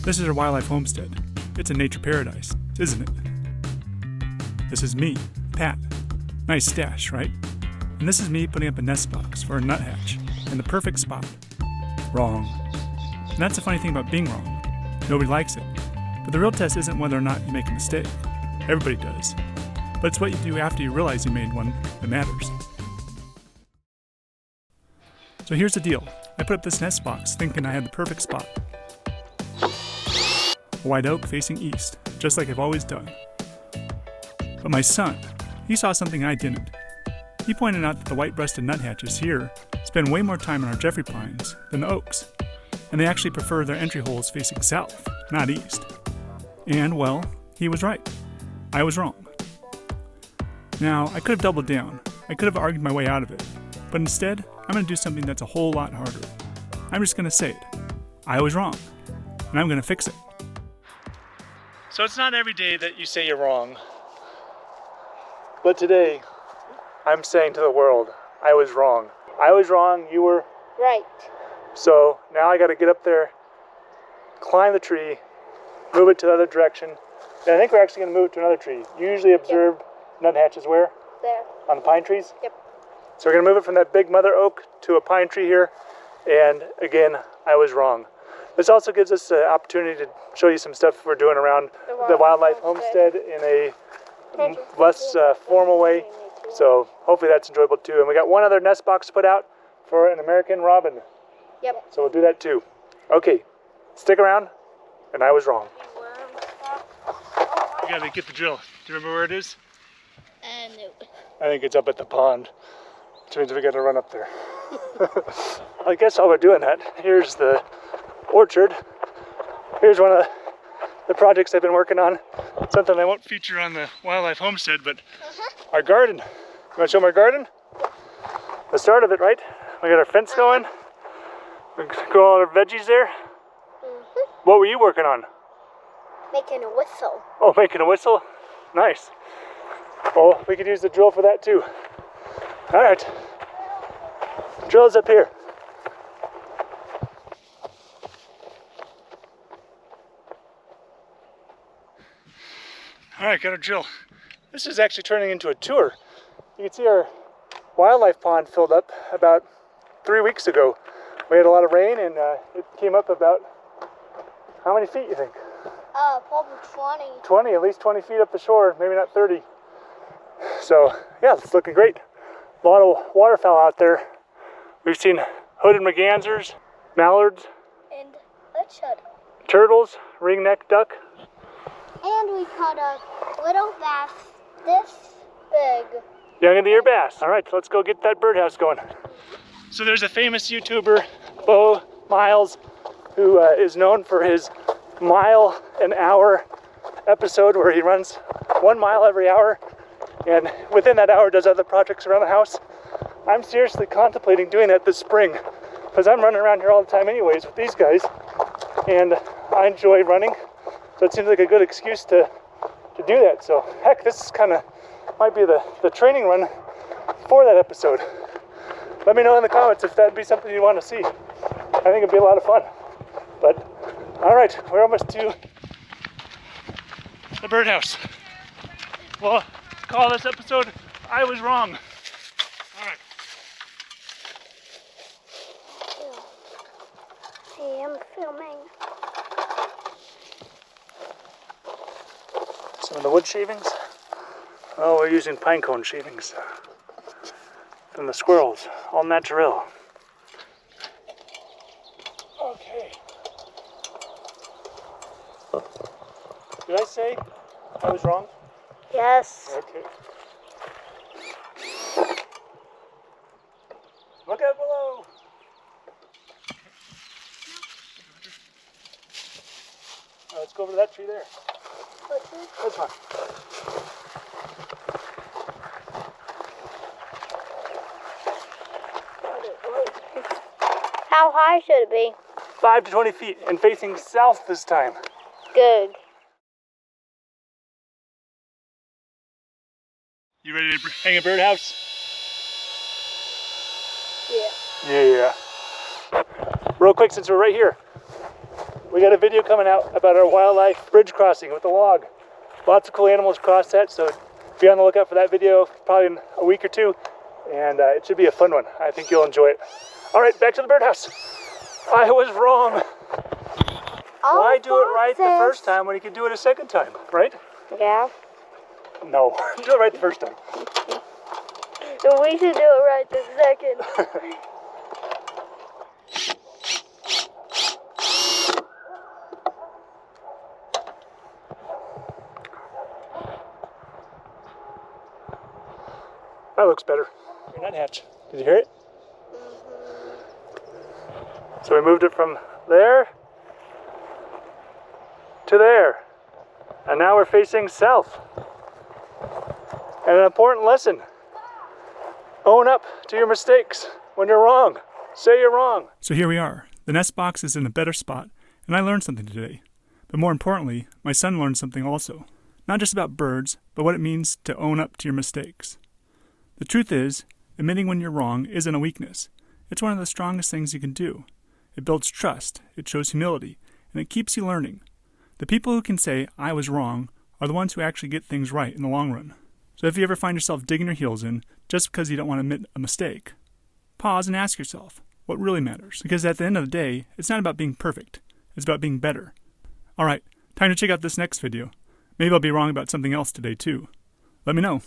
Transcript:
This is our wildlife homestead. It's a nature paradise, isn't it? This is me, Pat. Nice stash, right? And this is me putting up a nest box for a nuthatch in the perfect spot. Wrong. And that's the funny thing about being wrong. Nobody likes it. But the real test isn't whether or not you make a mistake. Everybody does. But it's what you do after you realize you made one that matters. So here's the deal. I put up this nest box thinking I had the perfect spot. A white oak facing east, just like I've always done. But my son, he saw something I didn't. He pointed out that the white-breasted nuthatches here spend way more time in our Jeffrey pines than the oaks, and they actually prefer their entry holes facing south, not east. And, well, he was right. I was wrong. Now, I could have doubled down. I could have argued my way out of it. But instead, I'm going to do something that's a whole lot harder. I'm just going to say it. I was wrong. And I'm going to fix it. So it's not every day that you say you're wrong. But today, I'm saying to the world, I was wrong. I was wrong, you were right. So now I got to get up there, climb the tree, move it to the other direction. And I think we're actually going to move it to another tree. You usually observe nuthatches where? There. On the pine trees? Yep. So we're going to move it from that big mother oak to a pine tree here. And again, I was wrong. This also gives us an opportunity to show you some stuff we're doing around the wildlife homestead in a less formal way. So hopefully that's enjoyable too. And we got one other nest box to put out for an American robin. Yep. So we'll do that too. Okay, stick around. And I was wrong. You gotta get the drill. Do you remember where it is? No. I think it's up at the pond, which means we gotta run up there. I guess while we're doing that, here's the orchard. Here's one of the projects I've been working on. Something I won't feature on the wildlife homestead, but our garden. You wanna show them our garden? The start of it, right? We got our fence going. We grow all our veggies there. What were you working on? Making a whistle. Oh, making a whistle? Nice. Well, we could use the drill for that too. All right. Drill's up here. All right, got our drill. This is actually turning into a tour. You can see our wildlife pond filled up about 3 weeks ago. We had a lot of rain and it came up about, how many feet you think? Probably 20. 20, at least 20 feet up the shore, maybe not 30. So, yeah, it's looking great. A lot of waterfowl out there. We've seen hooded mergansers, mallards, And a turtle. turtles, ringneck duck. And we caught a little bass this big. Young of the year bass. All right, let's go get that birdhouse going. So there's a famous YouTuber, Bo Miles, who is known for his mile an hour episode where he runs 1 mile every hour and within that hour does other projects around the house. I'm seriously contemplating doing that this spring because I'm running around here all the time anyways with these guys and I enjoy running, so it seems like a good excuse to do that. So heck, this is might be the training run for that episode. Let me know in the comments if that'd be something you want to see. I think it'd be a lot of fun. But all right, we're almost to the birdhouse. Well, call this episode I Was Wrong. All right. Hey, I'm filming. Some of the wood shavings. Oh, we're using pine cone shavings from the squirrels, all natural. Okay. Did I say I was wrong? Yes. Okay. Look out below. Let's go over to that tree there. That's fine. How high should it be? 5 to 20 feet and facing south this time. Good. You ready to hang a birdhouse? Yeah. Yeah. Real quick, since we're right here, We got a video coming out about our wildlife bridge crossing with the log. Lots of cool animals cross that, so be on the lookout for that video probably in a week or two, and it should be a fun one. I think you'll enjoy it. All right, back to the birdhouse. I was wrong. Why do it right the first time when you can do it a second time, right? Yeah. No, do it right the first time. We should do it right the second. That looks better. Nuthatch. Did you hear it? So we moved it from there to there. And now we're facing south. And an important lesson. Own up to your mistakes when you're wrong. Say you're wrong. So here we are. The nest box is in a better spot, and I learned something today. But more importantly, my son learned something also. Not just about birds, but what it means to own up to your mistakes. The truth is, admitting when you're wrong isn't a weakness. It's one of the strongest things you can do. It builds trust, it shows humility, and it keeps you learning. The people who can say, I was wrong, are the ones who actually get things right in the long run. So if you ever find yourself digging your heels in just because you don't want to admit a mistake, pause and ask yourself what really matters. Because at the end of the day, it's not about being perfect. It's about being better. Alright, time to check out this next video. Maybe I'll be wrong about something else today too. Let me know.